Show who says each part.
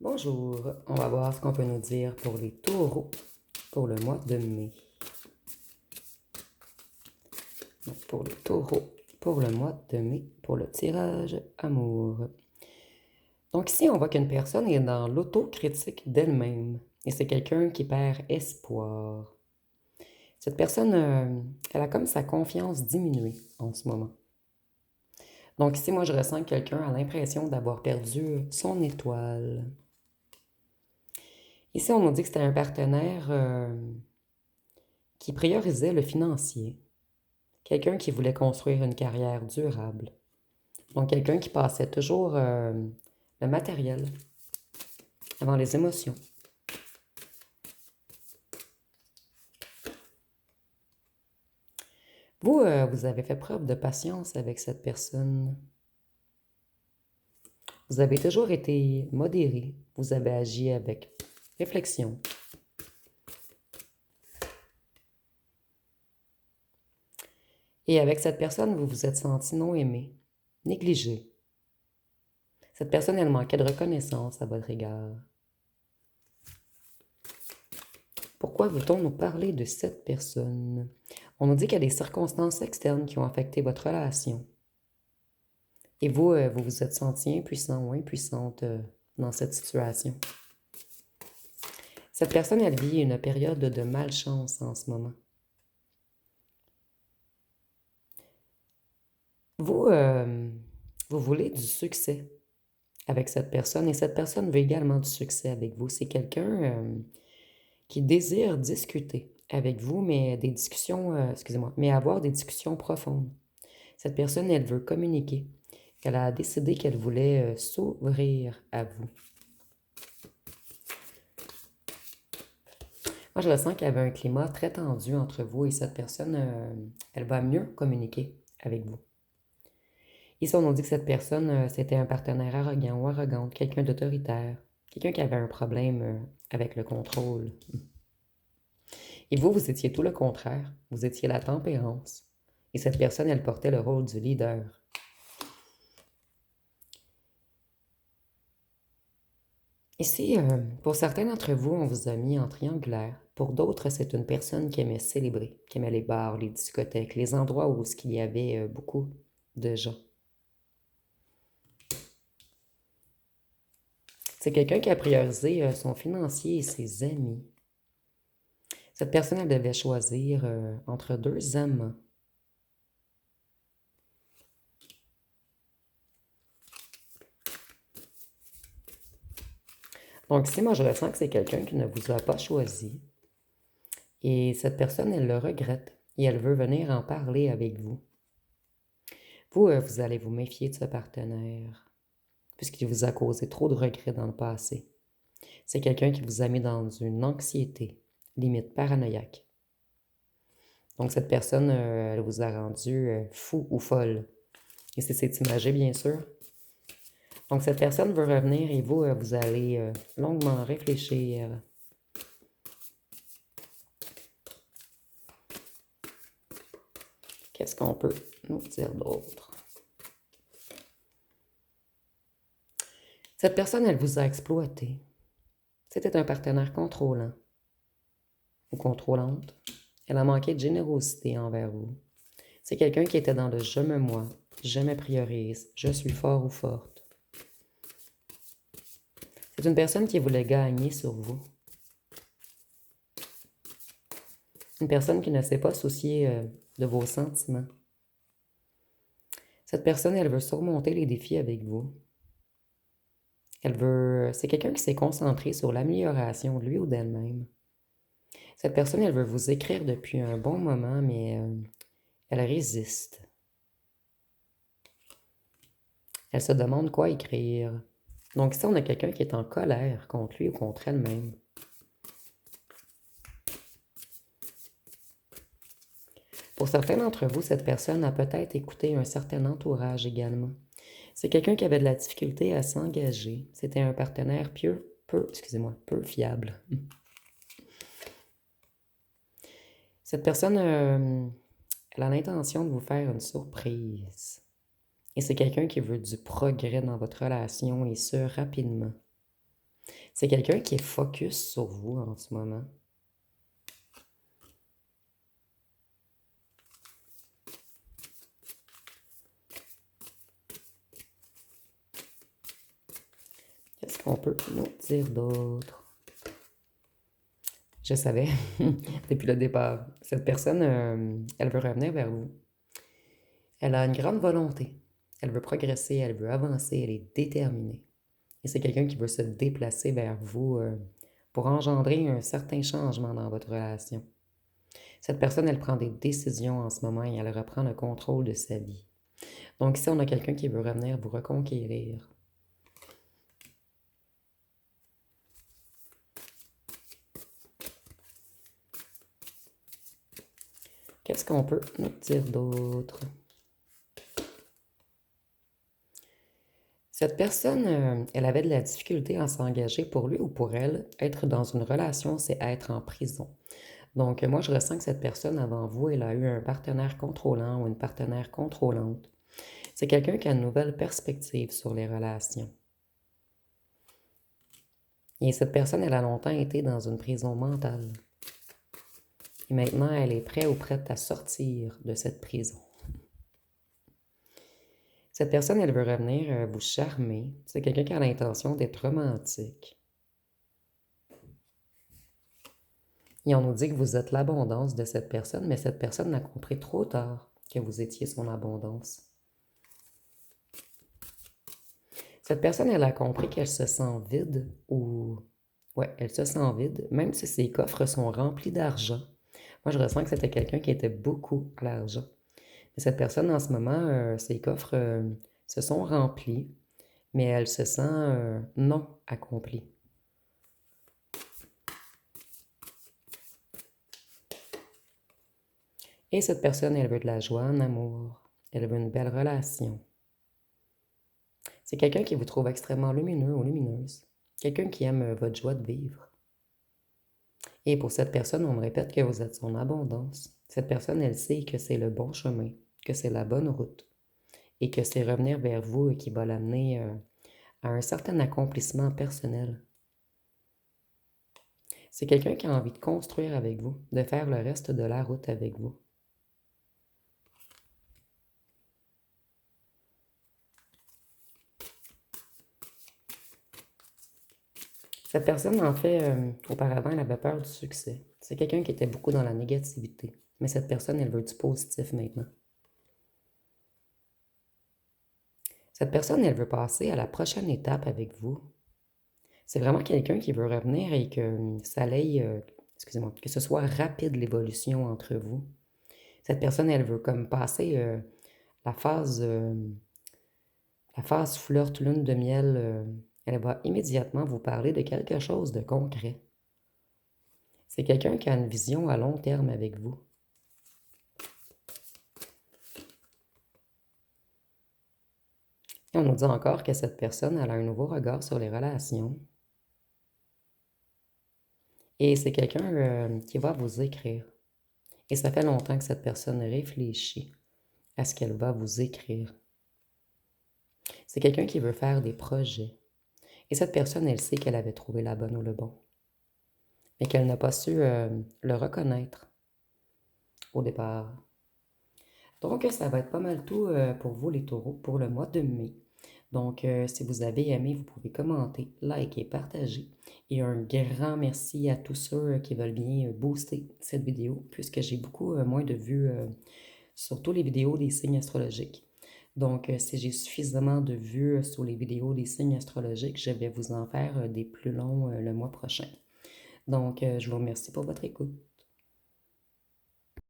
Speaker 1: Bonjour, on va voir ce qu'on peut nous dire pour les taureaux pour le mois de mai. Donc, pour les taureaux pour le mois de mai, pour le tirage amour. Donc ici, on voit qu'une personne est dans l'autocritique d'elle-même et c'est quelqu'un qui perd espoir. Cette personne, elle a comme sa confiance diminuée en ce moment. Donc ici, moi, je ressens que quelqu'un a l'impression d'avoir perdu son étoile. Ici, on nous dit que c'était un partenaire qui priorisait le financier, quelqu'un qui voulait construire une carrière durable, donc quelqu'un qui passait toujours le matériel avant les émotions. Vous, vous avez fait preuve de patience avec cette personne. Vous avez toujours été modéré, vous avez agi avec réflexion. Et avec cette personne, vous vous êtes senti non aimé, négligé. Cette personne, elle manquait de reconnaissance à votre égard. Pourquoi veut-on nous parler de cette personne? On nous dit qu'il y a des circonstances externes qui ont affecté votre relation. Et vous, vous vous êtes senti impuissant ou impuissante dans cette situation. Cette personne, elle vit une période de malchance en ce moment. Vous, vous voulez du succès avec cette personne et cette personne veut également du succès avec vous. C'est quelqu'un qui désire discuter avec vous, mais des discussions, mais avoir des discussions profondes. Cette personne, elle veut communiquer. Elle a décidé qu'elle voulait s'ouvrir à vous. Moi, je ressens qu'il y avait un climat très tendu entre vous et cette personne, elle va mieux communiquer avec vous. Ici, on nous dit que cette personne, c'était un partenaire arrogant ou arrogante, quelqu'un d'autoritaire, quelqu'un qui avait un problème avec le contrôle. Et vous, vous étiez tout le contraire. Vous étiez la tempérance. Et cette personne, elle portait le rôle du leader. Ici, pour certains d'entre vous, on vous a mis en triangulaire. Pour d'autres, c'est une personne qui aimait célébrer, qui aimait les bars, les discothèques, les endroits où il y avait beaucoup de gens. C'est quelqu'un qui a priorisé son financier et ses amis. Cette personne, elle devait choisir entre deux amants. Donc ici, moi, je ressens que c'est quelqu'un qui ne vous a pas choisi. Et cette personne, elle le regrette et elle veut venir en parler avec vous. Vous, vous allez vous méfier de ce partenaire puisqu'il vous a causé trop de regrets dans le passé. C'est quelqu'un qui vous a mis dans une anxiété, limite paranoïaque. Donc cette personne, elle vous a rendu fou ou folle. Et c'est imagé, bien sûr. Donc cette personne veut revenir et vous, vous allez longuement réfléchir. Qu'est-ce qu'on peut nous dire d'autre? Cette personne, elle vous a exploité. C'était un partenaire contrôlant ou contrôlante. Elle a manqué de générosité envers vous. C'est quelqu'un qui était dans le je me moi, je me priorise, je suis fort ou forte. C'est une personne qui voulait gagner sur vous. Une personne qui ne s'est pas souciée de vos sentiments. Cette personne, elle veut surmonter les défis avec vous. C'est quelqu'un qui s'est concentré sur l'amélioration de lui ou d'elle-même. Cette personne, elle veut vous écrire depuis un bon moment, mais elle résiste. Elle se demande quoi écrire. Donc ici, on a quelqu'un qui est en colère contre lui ou contre elle-même. Pour certains d'entre vous, cette personne a peut-être écouté un certain entourage également. C'est quelqu'un qui avait de la difficulté à s'engager. C'était un partenaire peu fiable. Cette personne, elle a l'intention de vous faire une surprise. Et c'est quelqu'un qui veut du progrès dans votre relation et ce, rapidement. C'est quelqu'un qui est focus sur vous en ce moment. Qu'est-ce qu'on peut nous dire d'autre? Je savais, depuis le départ, cette personne, elle veut revenir vers vous. Elle a une grande volonté. Elle veut progresser, elle veut avancer, elle est déterminée. Et c'est quelqu'un qui veut se déplacer vers vous pour engendrer un certain changement dans votre relation. Cette personne, elle prend des décisions en ce moment et elle reprend le contrôle de sa vie. Donc ici, on a quelqu'un qui veut revenir vous reconquérir. Qu'est-ce qu'on peut nous dire d'autre? Cette personne, elle avait de la difficulté à s'engager pour lui ou pour elle. Être dans une relation, c'est être en prison. Donc, moi, je ressens que cette personne avant vous, elle a eu un partenaire contrôlant ou une partenaire contrôlante. C'est quelqu'un qui a une nouvelle perspective sur les relations. Et cette personne, elle a longtemps été dans une prison mentale. Et maintenant, elle est prête ou prête à sortir de cette prison. Cette personne, elle veut revenir vous charmer. C'est quelqu'un qui a l'intention d'être romantique. Et on nous dit que vous êtes l'abondance de cette personne, mais cette personne a compris trop tard que vous étiez son abondance. Cette personne, elle a compris qu'elle se sent vide ou... Ouais, elle se sent vide, même si ses coffres sont remplis d'argent. Moi, je ressens que c'était quelqu'un qui était beaucoup à l'argent. Mais cette personne, en ce moment, ses coffres se sont remplis, mais elle se sent non accomplie. Et cette personne, elle veut de la joie en amour. Elle veut une belle relation. C'est quelqu'un qui vous trouve extrêmement lumineux ou lumineuse. Quelqu'un qui aime votre joie de vivre. Et pour cette personne, on me répète que vous êtes son abondance. Cette personne, elle sait que c'est le bon chemin, que c'est la bonne route et que c'est revenir vers vous qui va l'amener à un certain accomplissement personnel. C'est quelqu'un qui a envie de construire avec vous, de faire le reste de la route avec vous. Cette personne, en fait, auparavant, elle avait peur du succès. C'est quelqu'un qui était beaucoup dans la négativité. Mais cette personne, elle veut du positif maintenant. Cette personne, elle veut passer à la prochaine étape avec vous. C'est vraiment quelqu'un qui veut revenir et que ça aille, excusez-moi, que ce soit rapide l'évolution entre vous. Cette personne, elle veut comme passer la phase, euh, la phase flirt, lune de miel. Elle va immédiatement vous parler de quelque chose de concret. C'est quelqu'un qui a une vision à long terme avec vous. Et on nous dit encore que cette personne elle a un nouveau regard sur les relations. Et c'est quelqu'un qui va vous écrire. Et ça fait longtemps que cette personne réfléchit à ce qu'elle va vous écrire. C'est quelqu'un qui veut faire des projets. Et cette personne, elle sait qu'elle avait trouvé la bonne ou le bon, mais qu'elle n'a pas su le reconnaître au départ. Donc, ça va être pas mal tout pour vous, les taureaux, pour le mois de mai. Donc, si vous avez aimé, vous pouvez commenter, liker, partager. Et un grand merci à tous ceux qui veulent bien booster cette vidéo, puisque j'ai beaucoup moins de vues sur toutes les vidéos des signes astrologiques. Donc, si j'ai suffisamment de vues sur les vidéos des signes astrologiques, je vais vous en faire des plus longs le mois prochain. Donc, je vous remercie pour votre écoute.